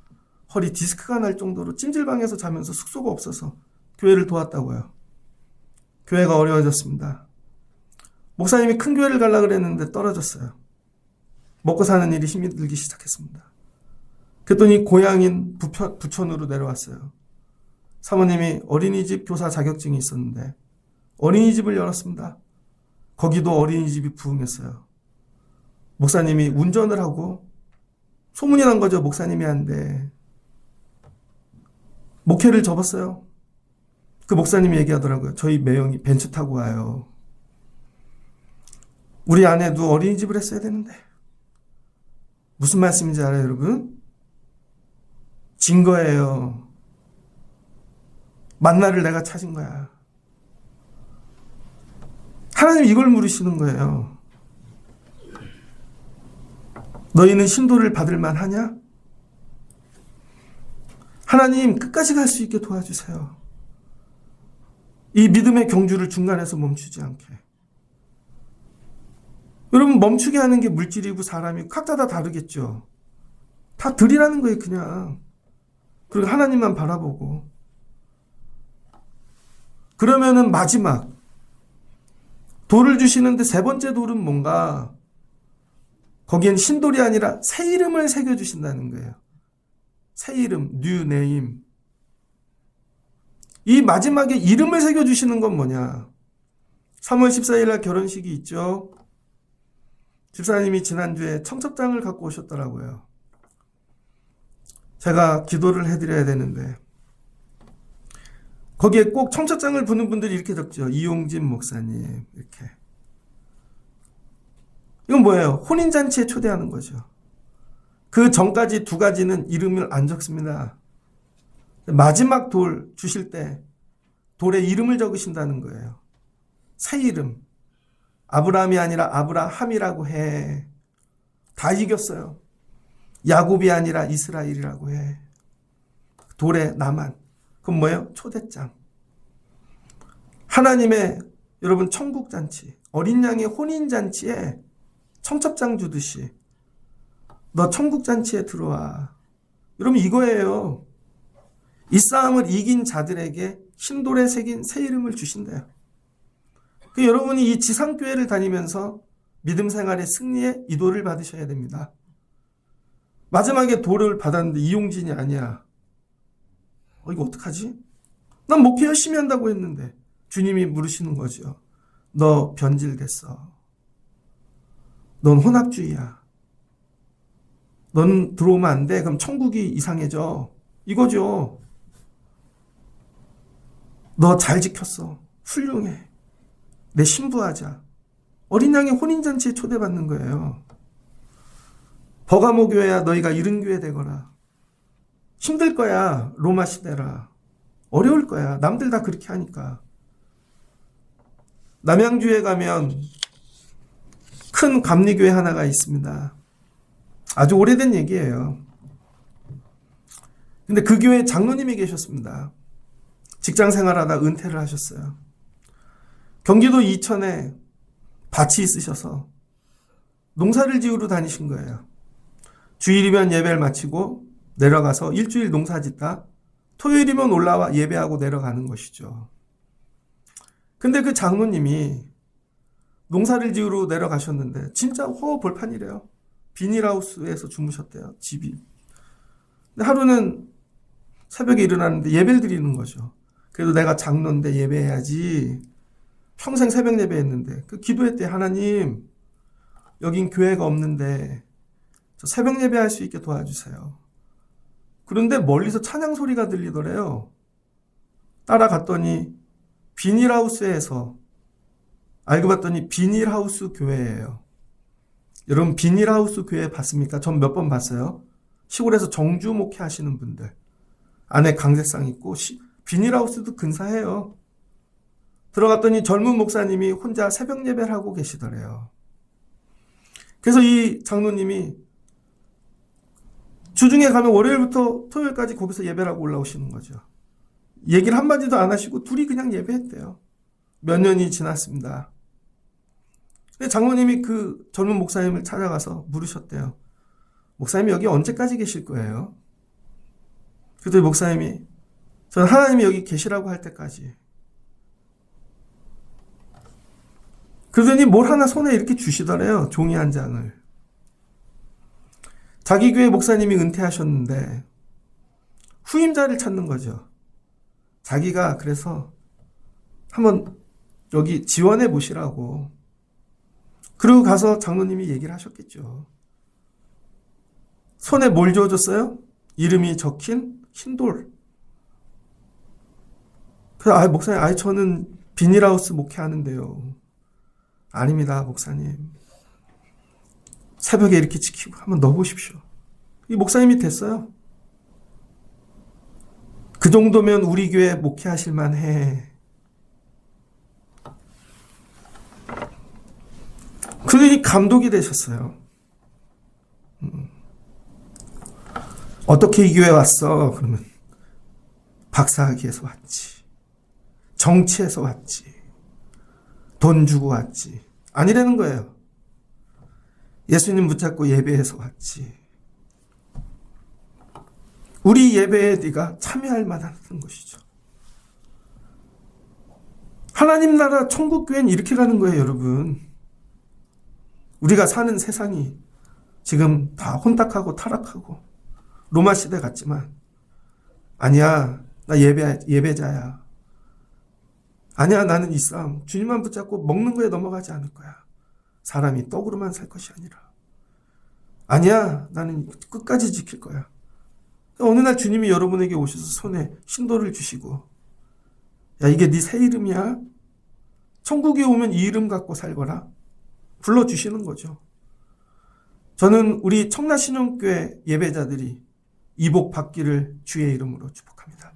허리 디스크가 날 정도로 찜질방에서 자면서 숙소가 없어서 교회를 도왔다고요. 교회가 어려워졌습니다. 목사님이 큰 교회를 가려고 그랬는데 떨어졌어요. 먹고 사는 일이 힘이 들기 시작했습니다. 그랬더니 고향인 부천으로 내려왔어요. 사모님이 어린이집 교사 자격증이 있었는데 어린이집을 열었습니다. 거기도 어린이집이 부흥했어요. 목사님이 운전을 하고 소문이 난 거죠. 목사님이 한대. 목회를 접었어요. 그 목사님이 얘기하더라고요. 저희 매형이 벤츠 타고 와요. 우리 아내도 어린이집을 했어야 되는데. 무슨 말씀인지 알아요, 여러분? 진 거예요. 만나를 내가 찾은 거야. 하나님 이걸 물으시는 거예요. 너희는 신도를 받을 만하냐? 하나님 끝까지 갈 수 있게 도와주세요. 이 믿음의 경주를 중간에서 멈추지 않게. 여러분 멈추게 하는 게 물질이고 사람이고 각자 다 다르겠죠. 다 드리라는 거예요 그냥. 그리고 하나님만 바라보고. 그러면은 마지막 돌을 주시는데 3번째 돌은 뭔가 거기엔 신돌이 아니라 새 이름을 새겨주신다는 거예요. 새 이름, 뉴 네임. 이 마지막에 이름을 새겨주시는 건 뭐냐? 3월 14일 날 결혼식이 있죠. 집사님이 지난주에 청첩장을 갖고 오셨더라고요. 제가 기도를 해드려야 되는데 거기에 꼭 청첩장을 부는 분들이 이렇게 적죠. 이용진 목사님. 이렇게. 이건 뭐예요? 혼인잔치에 초대하는 거죠. 그 전까지 두 가지는 이름을 안 적습니다. 마지막 돌 주실 때 돌에 이름을 적으신다는 거예요. 새 이름. 아브라함이 아니라 아브라함이라고 해. 다 이겼어요. 야곱이 아니라 이스라엘이라고 해. 돌에 나만. 그건 뭐예요? 초대장. 하나님의 여러분 천국잔치, 어린 양의 혼인잔치에 청첩장 주듯이 너 천국잔치에 들어와. 여러분 이거예요. 이 싸움을 이긴 자들에게 흰돌에 새긴 새 이름을 주신대요. 여러분이 이 지상교회를 다니면서 믿음 생활의 승리에 이 돌을 받으셔야 됩니다. 마지막에 돌을 받았는데 이용진이 아니야. 이거 어떡하지? 난 목회 열심히 한다고 했는데 주님이 물으시는 거죠. 너 변질됐어. 넌 혼합주의야. 넌 들어오면 안 돼. 그럼 천국이 이상해져. 이거죠. 너 잘 지켰어. 훌륭해. 내 신부하자. 어린 양의 혼인잔치에 초대받는 거예요. 버가모 교회야 너희가 이른 교회 되거라. 힘들 거야. 로마 시대라. 어려울 거야. 남들 다 그렇게 하니까. 남양주에 가면 큰 감리교회 하나가 있습니다. 아주 오래된 얘기예요. 근데 그 교회에 장로님이 계셨습니다. 직장 생활하다 은퇴를 하셨어요. 경기도 이천에 밭이 있으셔서 농사를 지으러 다니신 거예요. 주일이면 예배를 마치고 내려가서 일주일 농사 짓다 토요일이면 올라와 예배하고 내려가는 것이죠. 근데 그 장로님이 농사를 지으러 내려가셨는데 진짜 허허벌판이래요. 비닐하우스에서 주무셨대요. 집이. 근데 하루는 새벽에 일어났는데 예배를 드리는 거죠. 그래도 내가 장로인데 예배해야지. 평생 새벽 예배했는데 그 기도했대. 하나님 여긴 교회가 없는데 저 새벽 예배할 수 있게 도와주세요. 그런데 멀리서 찬양 소리가 들리더래요. 따라갔더니 비닐하우스에서 알고 봤더니 비닐하우스 교회예요. 여러분 비닐하우스 교회 봤습니까? 전 몇 번 봤어요. 시골에서 정주 목회 하시는 분들. 안에 강제상 있고 비닐하우스도 근사해요. 들어갔더니 젊은 목사님이 혼자 새벽 예배를 하고 계시더래요. 그래서 이 장로님이 주중에 가면 월요일부터 토요일까지 거기서 예배를 하고 올라오시는 거죠. 얘기를 한마디도 안 하시고 둘이 그냥 예배했대요. 몇 년이 지났습니다. 장로님이 그 젊은 목사님을 찾아가서 물으셨대요. 목사님이 여기 언제까지 계실 거예요? 그랬더니 목사님이 저는 하나님이 여기 계시라고 할 때까지. 그러더니 뭘 하나 손에 이렇게 주시더래요. 종이 한 장을. 자기 교회 목사님이 은퇴하셨는데 후임자를 찾는 거죠. 자기가 그래서 한번 여기 지원해 보시라고. 그리고 가서 장로님이 얘기를 하셨겠죠. 손에 뭘 주어줬어요? 이름이 적힌 흰돌. 그래서 목사님, 저는 비닐하우스 목회하는데요. 아닙니다, 목사님. 새벽에 이렇게 지키고 한번 넣어보십시오. 이 목사님이 됐어요. 그 정도면 우리 교회 목회하실 만해. 그러니 감독이 되셨어요. 어떻게 이 교회 왔어? 그러면 박사학위에서 왔지. 정치에서 왔지. 돈 주고 왔지. 아니라는 거예요. 예수님 붙잡고 예배해서 왔지. 우리 예배에 네가 참여할 만한 것이죠. 하나님 나라 천국교회는 이렇게 가는 거예요, 여러분. 우리가 사는 세상이 지금 다 혼탁하고 타락하고 로마 시대 같지만 아니야, 나 예배자야. 아니야, 나는 이 싸움 주님만 붙잡고 먹는 거에 넘어가지 않을 거야. 사람이 떡으로만 살 것이 아니라. 아니야, 나는 끝까지 지킬 거야. 어느 날 주님이 여러분에게 오셔서 손에 신도를 주시고 야, 이게 네 새 이름이야? 천국에 오면 이 이름 갖고 살거라. 불러주시는 거죠. 저는 우리 청라신용교회 예배자들이 이복 받기를 주의 이름으로 축복합니다.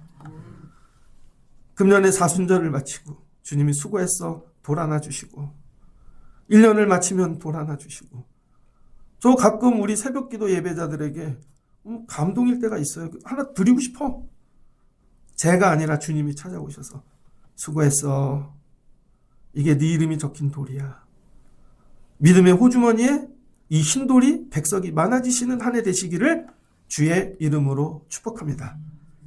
금년에 사순절을 마치고 주님이 수고했어 돌 하나 주시고 1년을 마치면 돌 하나 주시고 저 가끔 우리 새벽기도 예배자들에게 감동일 때가 있어요. 하나 드리고 싶어. 제가 아니라 주님이 찾아오셔서 수고했어. 이게 네 이름이 적힌 돌이야. 믿음의 호주머니에 이 흰돌이 백석이 많아지시는 한 해 되시기를 주의 이름으로 축복합니다.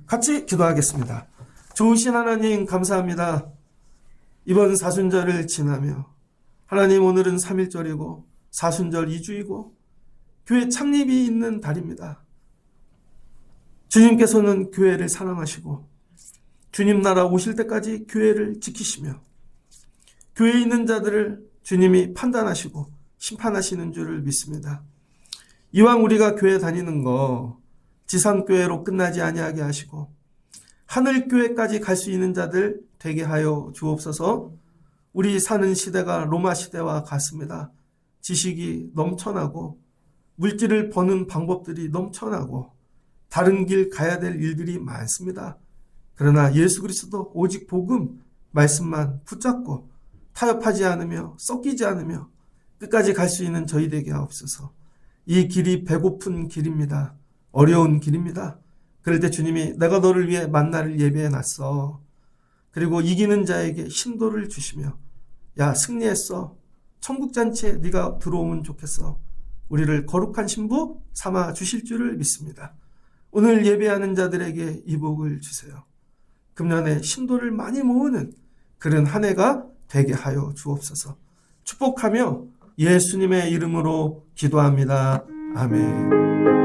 같이 기도하겠습니다. 좋으신 하나님 감사합니다. 이번 사순절을 지나며 하나님 오늘은 3일절이고 사순절 2주이고 교회 창립이 있는 달입니다. 주님께서는 교회를 사랑하시고 주님 나라 오실 때까지 교회를 지키시며 교회에 있는 자들을 주님이 판단하시고 심판하시는 줄을 믿습니다. 이왕 우리가 교회 다니는 거 지상교회로 끝나지 아니하게 하시고 하늘교회까지 갈 수 있는 자들 되게 하여 주옵소서. 우리 사는 시대가 로마 시대와 같습니다. 지식이 넘쳐나고 물질을 버는 방법들이 넘쳐나고 다른 길 가야 될 일들이 많습니다. 그러나 예수 그리스도 오직 복음 말씀만 붙잡고 타협하지 않으며 섞이지 않으며 끝까지 갈 수 있는 저희 되게 하옵소서. 이 길이 배고픈 길입니다. 어려운 길입니다. 그럴 때 주님이 내가 너를 위해 만나를 예배해 놨어. 그리고 이기는 자에게 신도를 주시며 야 승리했어. 천국잔치에 네가 들어오면 좋겠어. 우리를 거룩한 신부 삼아 주실 줄을 믿습니다. 오늘 예배하는 자들에게 이 복을 주세요. 금년에 신도를 많이 모으는 그런 한 해가 되게 하여 주옵소서. 축복하며 예수님의 이름으로 기도합니다. 아멘.